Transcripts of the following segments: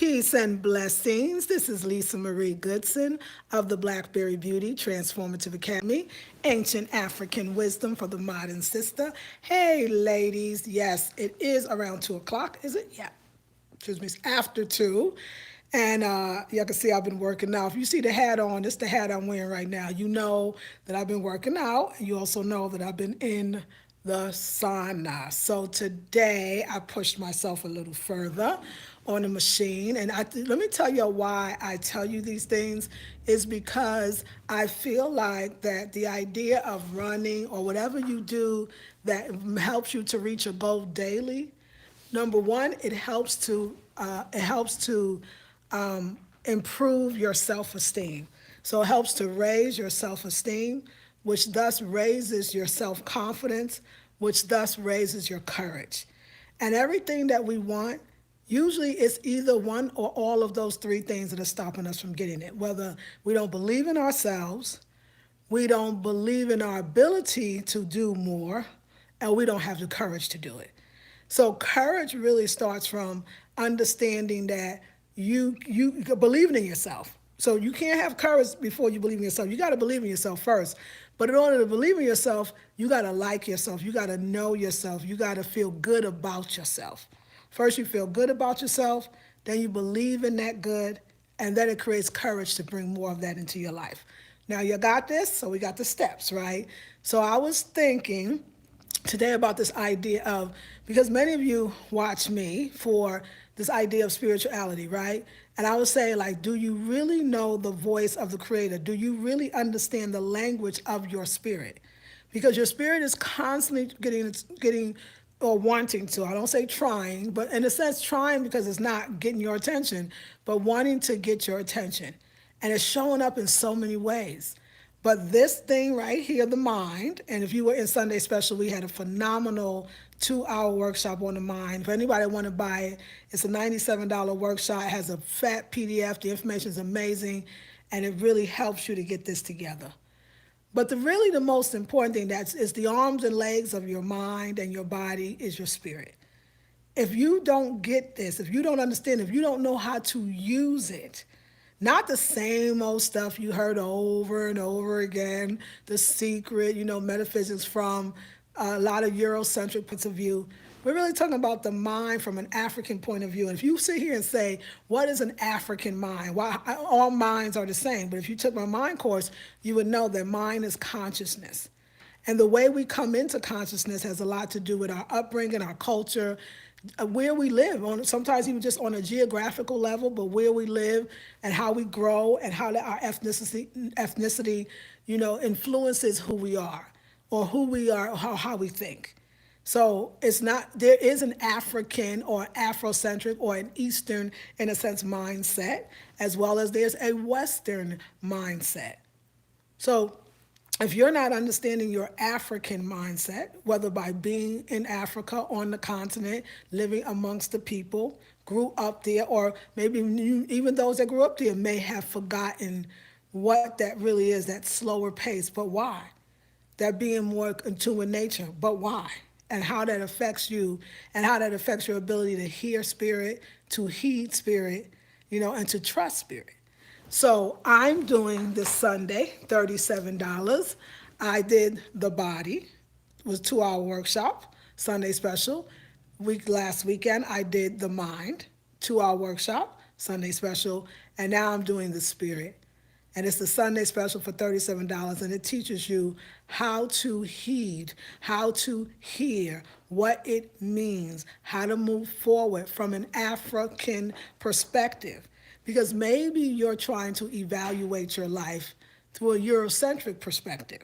Peace and blessings. This is Lisa Marie Goodson of the Blackberry Beauty Transformative Academy, Ancient African Wisdom for the Modern Sister. Hey, ladies. Yes, it is around 2 o'clock, is it? Yeah. Excuse me, it's after 2. And y'all can see I've been working out. If you see the hat on, it's the hat I'm wearing right now. You know that I've been working out. And you also know that I've been in the sauna. So today I pushed myself a little further on the machine. And let me tell you why I tell you these things is because I feel like that the idea of running or whatever you do that helps you to reach a goal daily. Number one, it helps to improve your self-esteem. So it helps to raise your self-esteem, which thus raises your self-confidence, which thus raises your courage. And everything that we want, usually it's either one or all of those three things that are stopping us from getting it. Whether we don't believe in ourselves, we don't believe in our ability to do more, and we don't have the courage to do it. So courage really starts from understanding that you believing in yourself. So you can't have courage before you believe in yourself. You got to believe in yourself first. But in order to believe in yourself, you got to like yourself. You got to know yourself. You got to feel good about yourself. First, you feel good about yourself. Then you believe in that good. And then it creates courage to bring more of that into your life. Now, you got this? So we got the steps, right? So I was thinking today about this idea of, because many of you watch me for this idea of spirituality, right? And I would say, like, do you really know the voice of the Creator? Do you really understand the language of your spirit? Because your spirit is constantly getting or wanting to, I don't say trying, but in a sense trying because it's not getting your attention, but wanting to get your attention. And it's showing up in so many ways. But this thing right here, the mind, and if you were in Sunday Special, we had a phenomenal 2-hour workshop on the mind. For anybody that want to buy it, it's a $97 workshop. It has a fat PDF. The information is amazing, and it really helps you to get this together. But really the most important thing is the arms and legs of your mind and your body is your spirit. If you don't get this, if you don't understand, if you don't know how to use it, not the same old stuff you heard over and over again, The Secret, metaphysics from a lot of Eurocentric points of view. We're really talking about the mind from an African point of view. And if you sit here and say, what is an African mind? Well, all minds are the same. But if you took my mind course, you would know that mind is consciousness. And the way we come into consciousness has a lot to do with our upbringing, our culture, where we live, sometimes even just on a geographical level, but where we live and how we grow and how our ethnicity, influences who we are or how we think. So there is an African or Afrocentric or an Eastern, in a sense, mindset, as well as there's a Western mindset. So if you're not understanding your African mindset, whether by being in Africa, on the continent, living amongst the people, grew up there, or maybe even those that grew up there may have forgotten what that really is, that slower pace, but why? That being more in tune with nature, but why? And how that affects you and how that affects your ability to hear spirit, to heed spirit, and to trust spirit. So I'm doing this Sunday, $37. I did the body, it was a 2-hour workshop, Sunday Special. Last weekend, I did the mind, 2-hour workshop, Sunday Special. And now I'm doing the spirit. And it's the Sunday Special for $37, and it teaches you how to heed, how to hear, what it means, how to move forward from an African perspective. Because maybe you're trying to evaluate your life through a Eurocentric perspective.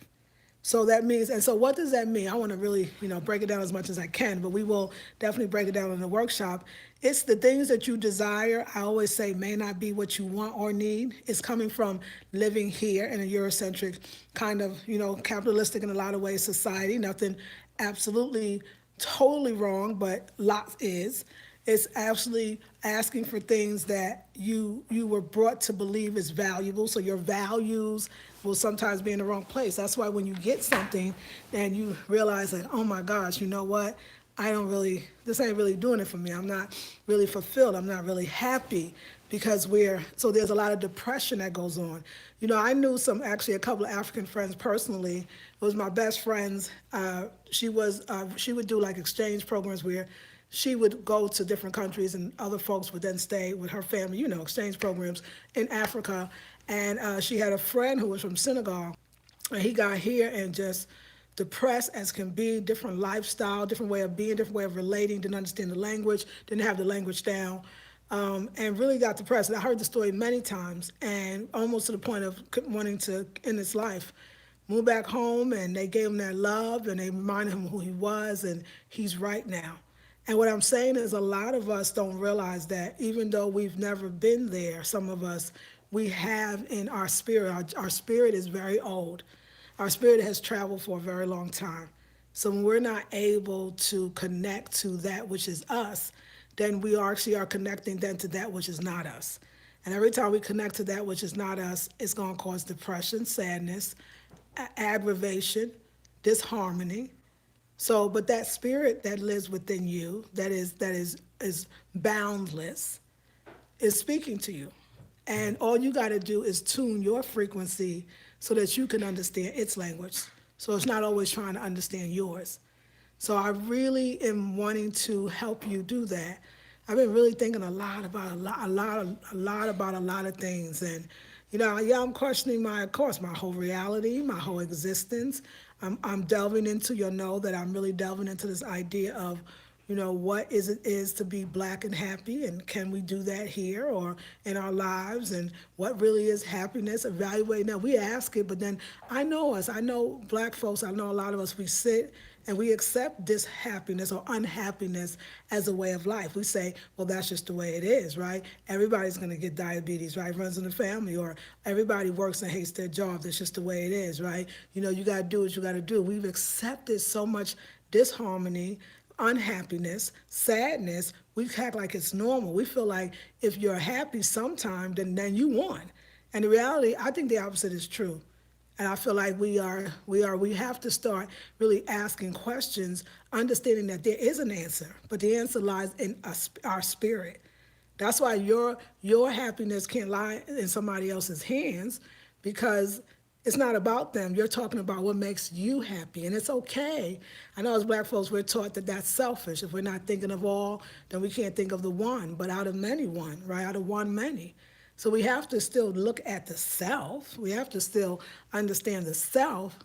So that means, and so what does that mean? I want to really, break it down as much as I can, but we will definitely break it down in the workshop. It's the things that you desire, I always say, may not be what you want or need. It's coming from living here in a Eurocentric kind of, capitalistic in a lot of ways society. Nothing absolutely totally wrong, but lots is. It's actually asking for things that you were brought to believe is valuable. So your values will sometimes be in the wrong place. That's why when you get something and you realize that, oh my gosh, you know what? I don't really, this ain't really doing it for me. I'm not really fulfilled. I'm not really happy because so there's a lot of depression that goes on. I knew actually a couple of African friends personally. It was my best friends. She would do like exchange programs where she would go to different countries and other folks would then stay with her family, exchange programs in Africa. And she had a friend who was from Senegal, and he got here and just depressed as can be, different lifestyle, different way of being, different way of relating, didn't understand the language, didn't have the language down, and really got depressed. And I heard the story many times, and almost to the point of wanting to end his life. Moved back home, and they gave him that love, and they reminded him who he was, and he's right now. And what I'm saying is a lot of us don't realize that even though we've never been there, some of us, we have in our spirit, our spirit is very old. Our spirit has traveled for a very long time. So when we're not able to connect to that which is us, then we actually are connecting then to that which is not us. And every time we connect to that which is not us, it's going to cause depression, sadness, aggravation, disharmony. So, but that spirit that lives within you, that is boundless, is speaking to you. And all you got to do is tune your frequency so that you can understand its language. So it's not always trying to understand yours. So I really am wanting to help you do that. I've been really thinking a lot about a lot of things, and yeah, I'm questioning of course, my whole reality, my whole existence. I'm delving into, that I'm really delving into this idea of, what is to be black and happy, and can we do that here or in our lives, and what really is happiness, evaluating that. We ask it, but then I know black folks, I know a lot of us, we sit and we accept this happiness or unhappiness as a way of life. We say, well, that's just the way it is, right? Everybody's going to get diabetes, right? Runs in the family, or everybody works and hates their job. That's just the way it is, right? You got to do what you got to do. We've accepted so much disharmony, unhappiness, sadness. We act like it's normal. We feel like if you're happy sometime, then you won. And the reality, I think the opposite is true. And I feel like we have to start really asking questions, understanding that there is an answer, but the answer lies in our spirit. That's why your happiness can't lie in somebody else's hands, because it's not about them. You're talking about what makes you happy, and it's okay. I know as black folks, we're taught that that's selfish. If we're not thinking of all, then we can't think of the one, but out of many, one, right? Out of one, many. So we have to still look at the self. We have to still understand the self.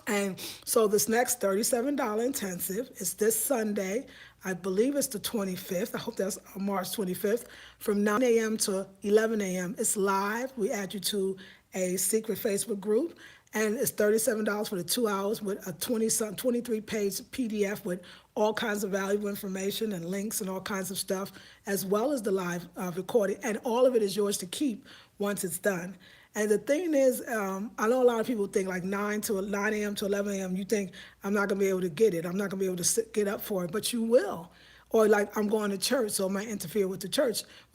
And so this next $37 intensive is this Sunday. I believe it's the 25th. I hope that's March 25th, from 9 a.m. to 11 a.m. It's live. We add you to a secret Facebook group, and it's $37 for the 2 hours with a 23-page PDF with all kinds of valuable information and links and all kinds of stuff, as well as the live recording. And all of it is yours to keep once it's done. And the thing is, I know a lot of people think like 9 a.m. to 11 a.m., you think, I'm not going to be able to get it. I'm not going to be able to get up for it, but you will. Or like, I'm going to church, so it might interfere with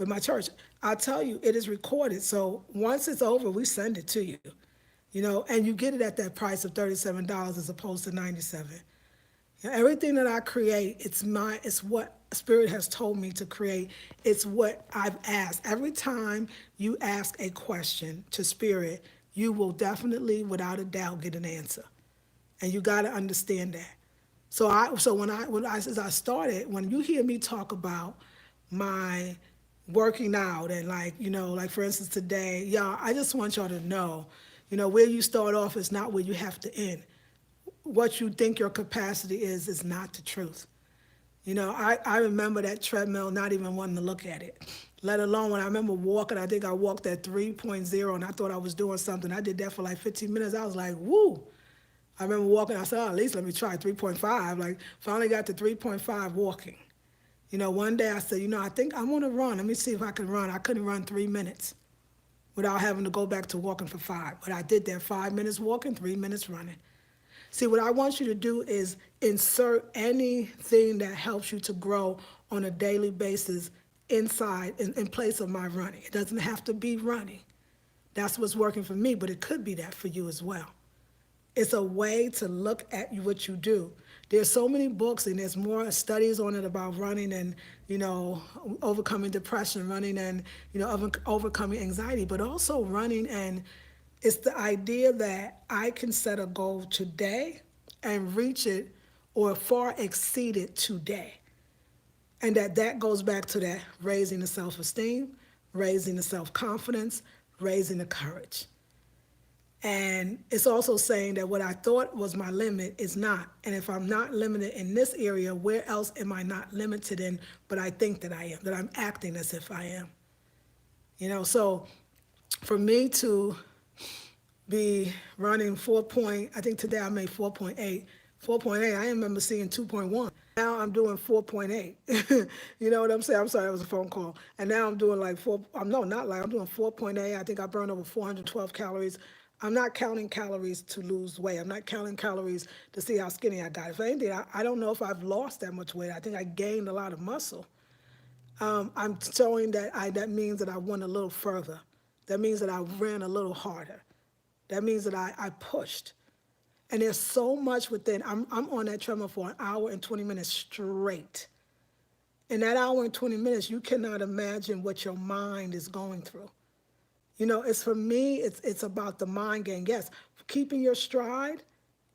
my church. I'll tell you, it is recorded. So once it's over, we send it to you, and you get it at that price of $37 as opposed to $97. Everything that I create, it's what Spirit has told me to create. It's what I've asked. Every time you ask a question to Spirit, you will definitely, without a doubt, get an answer. And you got to understand that. So as I started, when you hear me talk about my working out and like for instance today, y'all, I just want y'all to know, where you start off is not where you have to end. What you think your capacity is not the truth. I remember that treadmill, not even wanting to look at it, let alone when I remember walking. I think I walked at 3.0 and I thought I was doing something. I did that for like 15 minutes. I was like, woo. I remember walking, I said, at least let me try 3.5. Like, finally got to 3.5 walking. One day I said, I think I want to run. Let me see if I can run. I couldn't run 3 minutes without having to go back to walking for 5. But I did that, 5 minutes walking, 3 minutes running. See, what I want you to do is insert anything that helps you to grow on a daily basis inside, in place of my running. It doesn't have to be running. That's what's working for me, but it could be that for you as well. It's a way to look at what you do. There's so many books and there's more studies on it about running and, overcoming depression, running and, overcoming anxiety, but also running. And it's the idea that I can set a goal today and reach it or far exceed it today. And that goes back to that raising the self-esteem, raising the self-confidence, raising the courage. And it's also saying that what I thought was my limit is not. And if I'm not limited in this area, where else am I not limited in, but I think that I am, that I'm acting as if I am? So for me to be running I think today I made 4.8. 4.8, I remember seeing 2.1. Now I'm doing 4.8. You know what I'm saying? I'm sorry, that was a phone call. And now I'm doing like I'm doing 4.8. I think I burned over 412 calories. I'm not counting calories to lose weight. I'm not counting calories to see how skinny I got. If anything, I don't know if I've lost that much weight. I think I gained a lot of muscle. I'm showing that means that I went a little further. That means that I ran a little harder. That means that I pushed. And there's so much within. I'm on that treadmill for an hour and 20 minutes straight. In that hour and 20 minutes, you cannot imagine what your mind is going through. It's for me, it's about the mind game. Yes, keeping your stride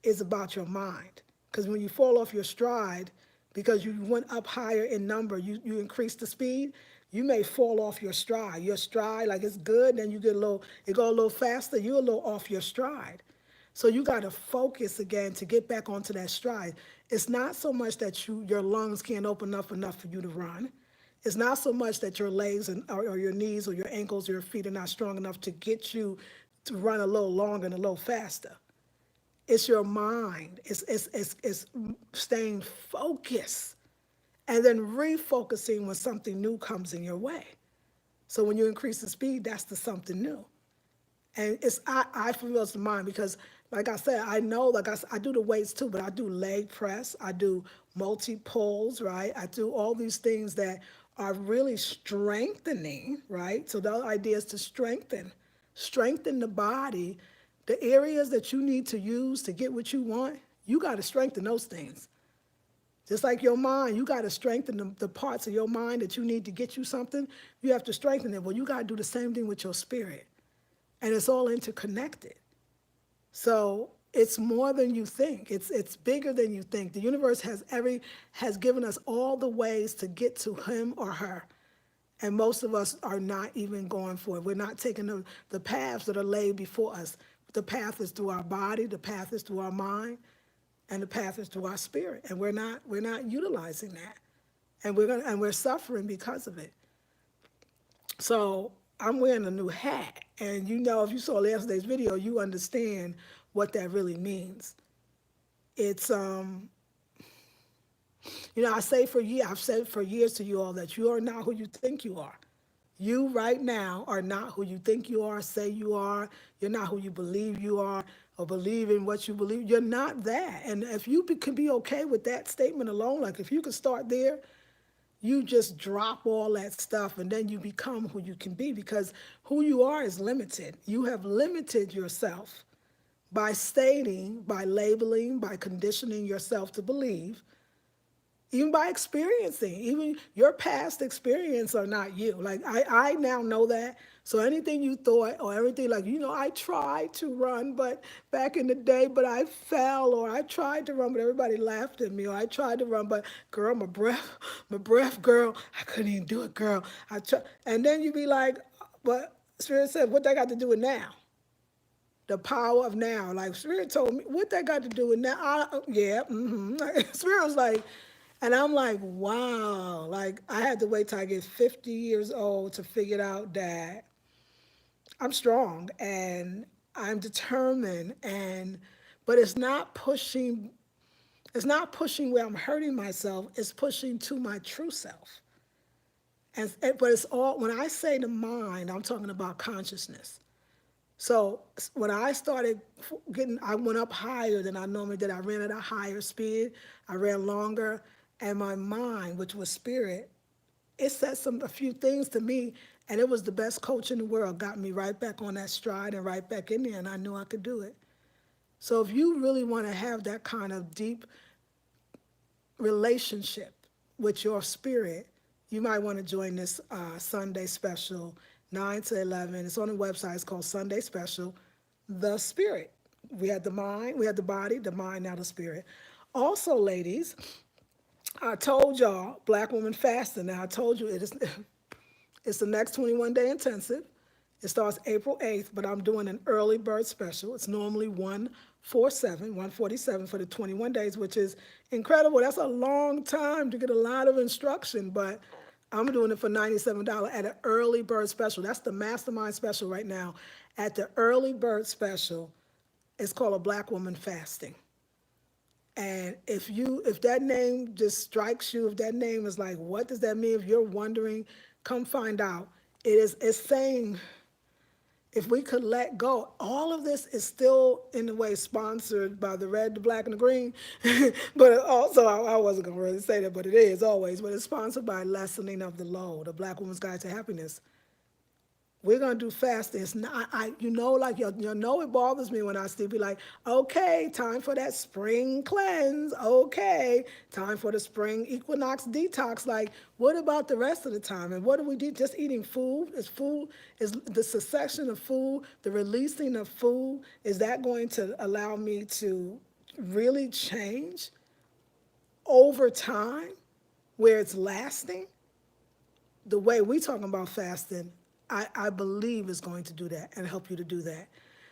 is about your mind. Because when you fall off your stride, because you went up higher in number, you increase the speed, you may fall off your stride. Your stride, like it's good, then it go a little faster, you're a little off your stride. So you got to focus again to get back onto that stride. It's not so much that your lungs can't open up enough for you to run. It's not so much that your legs or your knees or your ankles or your feet are not strong enough to get you to run a little longer and a little faster. It's your mind. It's staying focused and then refocusing when something new comes in your way. So when you increase the speed, that's the something new. And I feel it's the mind because, like I said, I know, I do the weights too, but I do leg press, I do multi-pulls, right? I do all these things that are really strengthening, right? So the idea is to strengthen the body. The areas that you need to use to get what you want, you got to strengthen those things. Just like your mind, you got to strengthen the parts of your mind that you need to get you something. You have to strengthen it. Well, you got to do the same thing with your spirit. And it's all interconnected. So it's more than you think. It's bigger than you think. The universe has given us all the ways to get to him or her. And most of us are not even going for it. We're not taking the paths that are laid before us. The path is through our body, the path is through our mind, and the path is through our spirit. And we're not utilizing that. And we're suffering because of it. So I'm wearing a new hat. And if you saw yesterday's video, you understand what that really means. It's, I've said for years to you all that you are not who you think you are. You right now are not who you think you are, say you are. You're not who you believe you are or believe in what you believe. You're not that. And if you can be okay with that statement alone, like if you could start there, you just drop all that stuff and then you become who you can be because who you are is limited. You have limited yourself by stating, by labeling, by conditioning yourself to believe, even by experiencing. Even your past experience are not you. Like I now know that. So anything you thought or everything I tried to run but back in the day, but I fell, or I tried to run but everybody laughed at me, or I tried to run but girl, my breath, girl, I couldn't even do it, girl. And then you be like, but Spirit said, what that got to do with now? The power of now. Like Spirit told me, what that got to do with now? Spirit was like, and I'm like, wow. Like I had to wait till I get 50 years old to figure out that I'm strong and I'm determined, but it's not pushing where I'm hurting myself, it's pushing to my true self. But it's all, when I say the mind, I'm talking about consciousness. So when I started I went up higher than I normally did. I ran at a higher speed, I ran longer, and my mind, which was spirit, it said a few things to me, and it was the best coach in the world, got me right back on that stride and right back in there, and I knew I could do it. So if you really want to have that kind of deep relationship with your spirit, you might want to join this Sunday special, 9 to 11. It's on the website. It's called Sunday Special, The Spirit. We had the mind, we had the body, the mind, now the spirit. Also, ladies, I told y'all, Black Woman Fasting. Now, I told you it is it's the next 21-day intensive. It starts April 8th, but I'm doing an early bird special. It's normally 147 for the 21 days, which is incredible. That's a long time to get a lot of instruction, but I'm doing it for $97 at an early bird special. That's the mastermind special right now. At the early bird special, it's called a Black Woman Fasting. And if that name just strikes you, if that name is like, what does that mean? If you're wondering, come find out. It's saying, if we could let go, all of this is still in a way sponsored by the red, the black, and the green. But also, I wasn't gonna really say that, but it is always. But it's sponsored by Lessening of the Load, a Black Woman's Guide to Happiness. We're gonna do fasting. It's not, like you know, it bothers me when I still be like, okay, time for that spring cleanse. Okay, time for the spring equinox detox. Like, what about the rest of the time? And what do we do? Just eating food? Is the succession of food, the releasing of food, is that going to allow me to really change over time, where it's lasting? The way we talking about fasting, I believe is going to do that and help you to do that.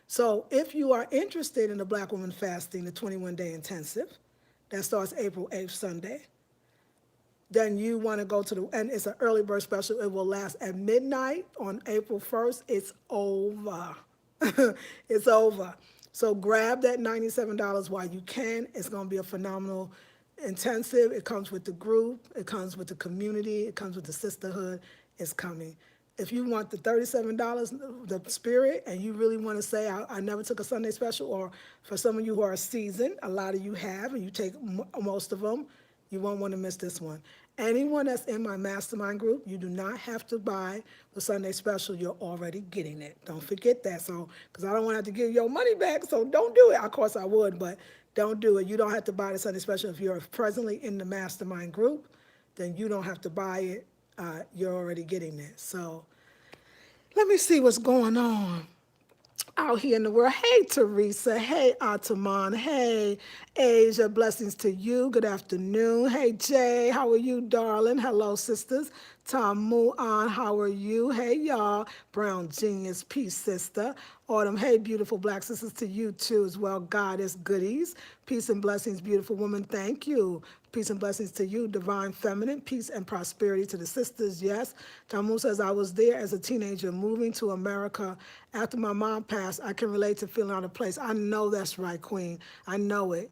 So if you are interested in the Black Woman Fasting, the 21-day intensive, that starts April 8th, Sunday, then you want to go to and it's an early bird special. It will last at midnight on April 1st. It's over. It's over. So grab that $97 while you can. It's going to be a phenomenal intensive. It comes with the group. It comes with the community. It comes with the sisterhood. It's coming. If you want the $37, the spirit, and you really want to say, I never took a Sunday special, or for some of you who are seasoned, a lot of you have, and you take most of them, you won't want to miss this one. Anyone that's in my mastermind group, you do not have to buy the Sunday special. You're already getting it. Don't forget that. So, because I don't want to have to give your money back, so don't do it. Of course I would, but don't do it. You don't have to buy the Sunday special. If you're presently in the mastermind group, then you don't have to buy it. You're already getting it. So let me see what's going on out here in the world. Hey, Teresa. Hey, Ataman. Hey, Asia. Blessings to you. Good afternoon. Hey, Jay. How are you, darling? Hello, sisters. Tom Muan. How are you? Hey, y'all. Brown Genius. Peace, sister. Autumn. Hey, beautiful black sisters, to you too as well. Goddess goodies. Peace and blessings, beautiful woman. Thank you. Peace and blessings to you, divine feminine. Peace and prosperity to the sisters, yes. Tamu says, I was there as a teenager moving to America after my mom passed. I can relate to feeling out of place. I know that's right, Queen. I know it.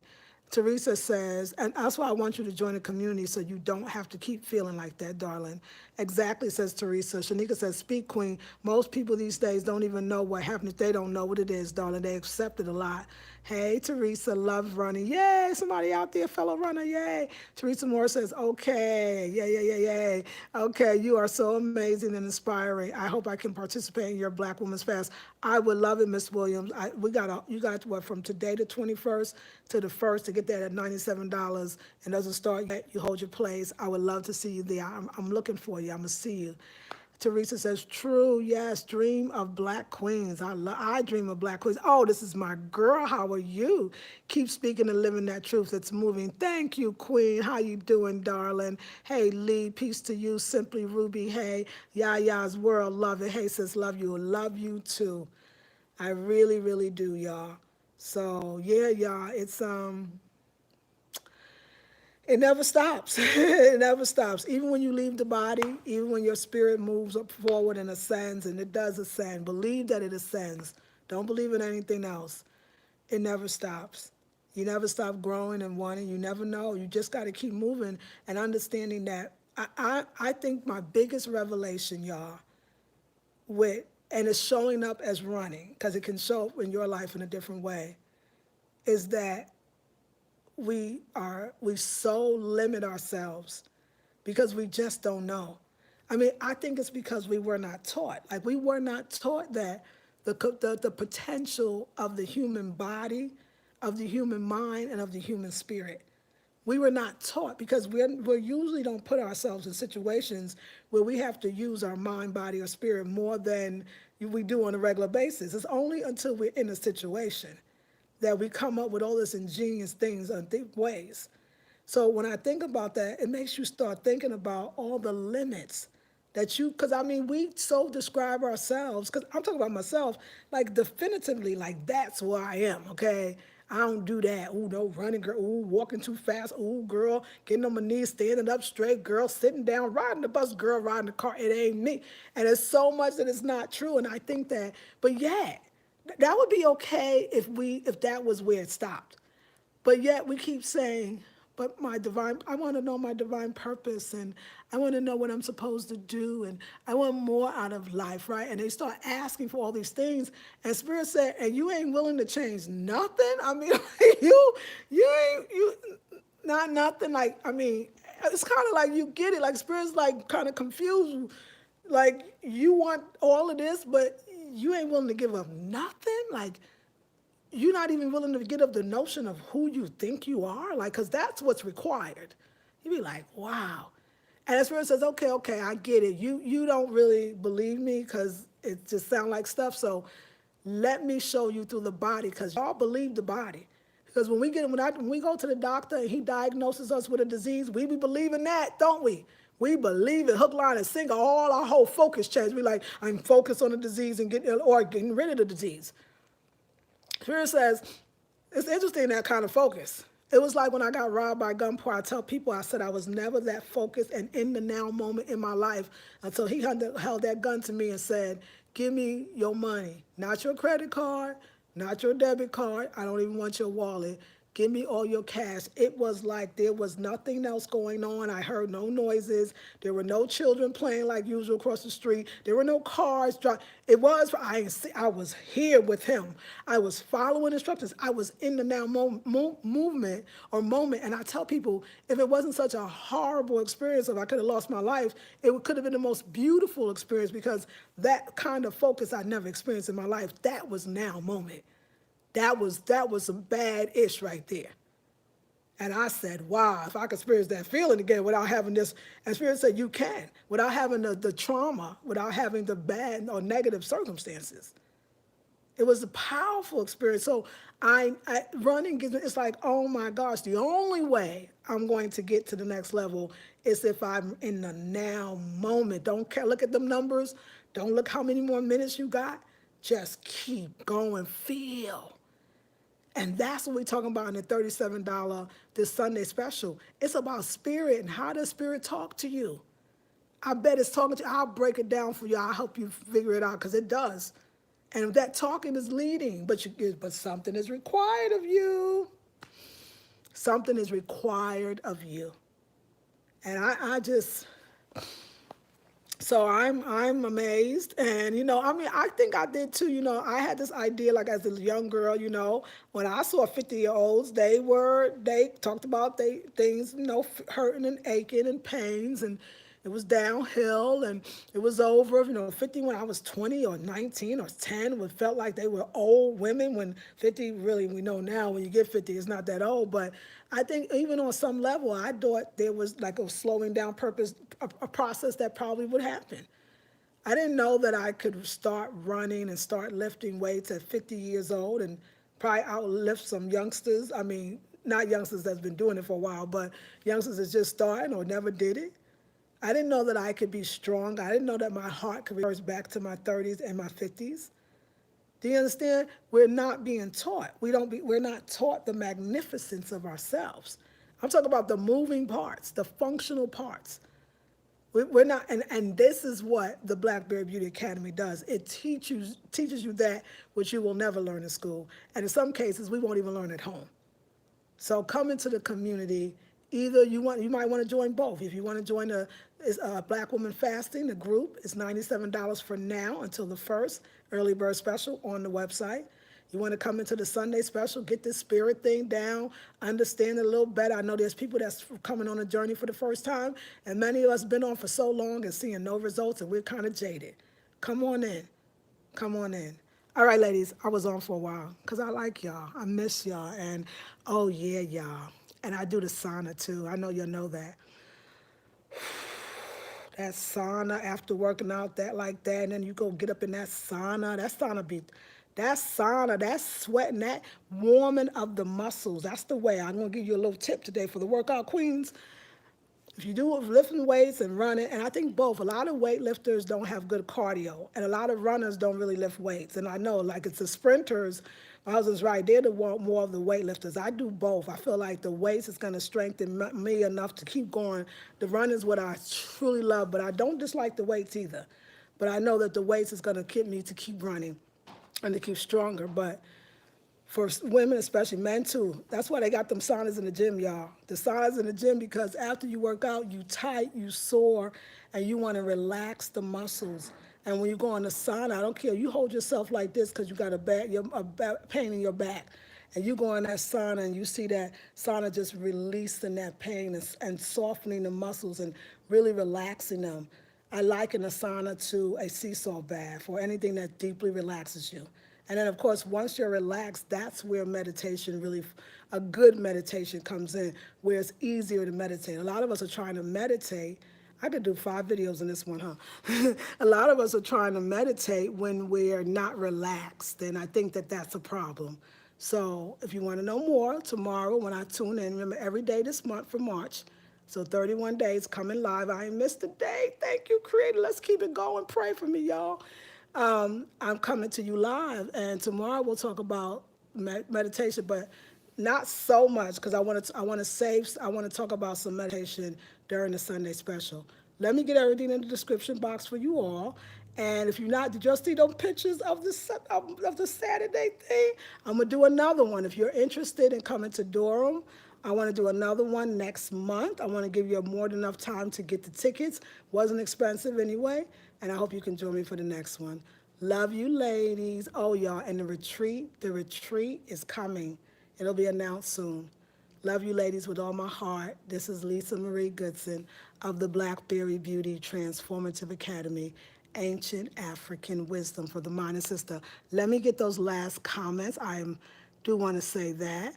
Teresa says, and that's why I want you to join the community so you don't have to keep feeling like that, darling. Exactly, says Teresa. Shanika says, speak, Queen. Most people these days don't even know what happened. If they don't know what it is, darling, they accept it a lot. Hey, Teresa, love running. Yay, somebody out there, fellow runner, yay. Teresa Moore says, okay, yay. Okay, you are so amazing and inspiring. I hope I can participate in your Black Women's Fast. I would love it, Miss Williams. You got what, from today the 21st to the 1st to get that at $97. And doesn't start yet. You hold your place. I would love to see you there. I'm looking for you. I'm going to see you. Teresa says, true, yes, dream of black queens. I dream of black queens. Oh, this is my girl. How are you? Keep speaking and living that truth that's moving. Thank you, Queen. How you doing, darling? Hey, Lee, peace to you. Simply Ruby. Hey, Yaya's world. Love it. Hey, sis, love you. Love you too. I really, really do, y'all. So, yeah, y'all, it never stops. It never stops. Even when you leave the body, even when your spirit moves up forward and ascends, and it does ascend, believe that it ascends. Don't believe in anything else. It never stops. You never stop growing and wanting. You never know. You just got to keep moving and understanding that. I think my biggest revelation, y'all, and it's showing up as running, because it can show up in your life in a different way, is that we so limit ourselves because we just don't know. I mean, I think it's because we were not taught. Like, we were not taught that the potential of the human body, of the human mind, and of the human spirit. We were not taught because we usually don't put ourselves in situations where we have to use our mind, body, or spirit more than we do on a regular basis. It's only until we're in a situation that we come up with all this ingenious things and ways. So when I think about that, it makes you start thinking about all the limits that you, because I mean, we so describe ourselves, because I'm talking about myself, like definitively, like that's where I am, okay? I don't do that. Ooh, no running, girl. Ooh, walking too fast. Ooh, girl, getting on my knees, standing up straight, girl, sitting down, riding the bus, girl, riding the car. It ain't me. And it's so much that it's not true. And I think that, but yeah, that would be okay if that was where it stopped. But yet we keep saying, but my divine, I want to know my divine purpose and I want to know what I'm supposed to do and I want more out of life, right? And they start asking for all these things. And Spirit said, and you ain't willing to change nothing? I mean, you not nothing. Like, I mean, it's kind of like you get it. Like Spirit's like kind of confused. Like you want all of this, but you ain't willing to give up nothing? Like, you're not even willing to get up the notion of who you think you are, like, because that's what's required. You'd be like, wow. And the Spirit says, okay, okay, I get it. You don't really believe me because it just sounds like stuff. So let me show you through the body, because y'all believe the body. Because when we go to the doctor and he diagnoses us with a disease, we be believing that, don't we? We believe it, hook, line, and sinker. All our whole focus change. We like, I'm focused on the disease and getting rid of the disease. Spirit says, it's interesting, that kind of focus. It was like when I got robbed by gunpoint. I tell people, I said I was never that focused and in the now moment in my life until he held that gun to me and said, give me your money, not your credit card, not your debit card. I don't even want your wallet. Give me all your cash. It was like there was nothing else going on. I heard no noises. There were no children playing like usual across the street. There were no cars driving. I was here with him. I was following instructions. I was in the now movement or moment. And I tell people, if it wasn't such a horrible experience, if I could have lost my life, it could have been the most beautiful experience, because that kind of focus I never experienced in my life. That was now moment. That was some bad ish right there. And I said, wow, if I could experience that feeling again without having this, and Spirit said, you can, without having the trauma, without having the bad or negative circumstances. It was a powerful experience. So running gives me, it's like, oh my gosh, the only way I'm going to get to the next level is if I'm in the now moment. Don't care, look at them numbers. Don't look how many more minutes you got. Just keep going, feel. And that's what we're talking about in the $37 this Sunday special. It's about spirit and how does spirit talk to you? I bet it's talking to you. I'll break it down for you. I'll help you figure it out, because it does. And that talking is leading, but something is required of you. Something is required of you. And I just, so I'm amazed. And I mean, I think I did too. I had this idea, like as a young girl, when I saw 50-year-olds, they talked about things, hurting and aching and pains, and it was downhill and it was over. 50 when I was 20 or 19 or 10, it felt like they were old women. When 50, really, we know now when you get 50, it's not that old. But I think even on some level, I thought there was like a slowing down purpose, a process that probably would happen. I didn't know that I could start running and start lifting weights at 50 years old and probably outlift some youngsters. I mean, not youngsters that's been doing it for a while, but youngsters that's just starting or never did it. I didn't know that I could be strong. I didn't know that my heart could reverse back to my 30s and my 50s. Do you understand? We're not being taught. We're not taught the magnificence of ourselves. I'm talking about the moving parts, the functional parts. We're not, and this is what the Black Bear Beauty Academy does. It teaches you that which you will never learn in school. And in some cases, we won't even learn at home. So come into the community. Either you might want to join both. If you want to join the Black Woman Fasting, the group, it's $97 for now until the first early bird special on the website. You want to come into the Sunday special, get this spirit thing down, understand it a little better. I know there's people that's coming on a journey for the first time, and many of us been on for so long and seeing no results, and we're kind of jaded. Come on in. Come on in. All right, ladies, I was on for a while because I like y'all. I miss y'all. And oh, yeah, y'all. And I do the sauna too. I know you'll know that. That sauna after working out that like that, and then you go get up in that sauna. That sauna, that sweating, that warming of the muscles. That's the way. I'm gonna give you a little tip today for the workout queens. If you do lifting weights and running, and I think both, a lot of weightlifters don't have good cardio, and a lot of runners don't really lift weights. And I know, like, it's the sprinters. My husband's right; they're the more of the weightlifters. I do both. I feel like the weights is going to strengthen me enough to keep going. The run is what I truly love, but I don't dislike the weights either. But I know that the weights is going to keep me to keep running and to keep stronger. But for women, especially men too. That's why they got them saunas in the gym, y'all. The saunas in the gym, because after you work out, you tight, you sore, and you want to relax the muscles. And when you go in the sauna, I don't care. You hold yourself like this because you got pain in your back. And you go in that sauna and you see that sauna just releasing that pain and softening the muscles and really relaxing them. I liken a sauna to a sea salt bath or anything that deeply relaxes you. And then, of course, once you're relaxed, that's where meditation really, a good meditation comes in, where it's easier to meditate. A lot of us are trying to meditate. I could do 5 videos in this one, huh? A lot of us are trying to meditate when we're not relaxed, and I think that that's a problem. So if you want to know more, tomorrow when I tune in, remember every day this month for March, so 31 days coming live. I ain't missed a day. Thank you, Creator. Let's keep it going. Pray for me, y'all. I'm coming to you live, and tomorrow we'll talk about meditation, but not so much because I want to talk about some meditation during the Sunday special. Let me get everything in the description box for you all. And if you're not, did you see those pictures of the Saturday thing? I'm gonna do another one. If you're interested in coming to Durham, I want to do another one next month. I want to give you more than enough time to get the tickets. Wasn't expensive anyway, and I hope you can join me for the next one. Love you, ladies. Oh, y'all, and the retreat is coming. It'll be announced soon. Love you, ladies, with all my heart. This is Lisa Marie Goodson of the Blackberry Beauty Transformative Academy, Ancient African Wisdom for the Mind and Sister. Let me get those last comments. Do want to say that.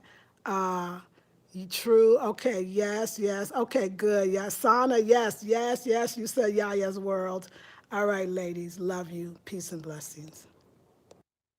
True. Okay. Yes. Yes. Okay. Good. Yes. Sana. Yes. Yes. Yes. You said Yaya's world. All right, ladies. Love you. Peace and blessings.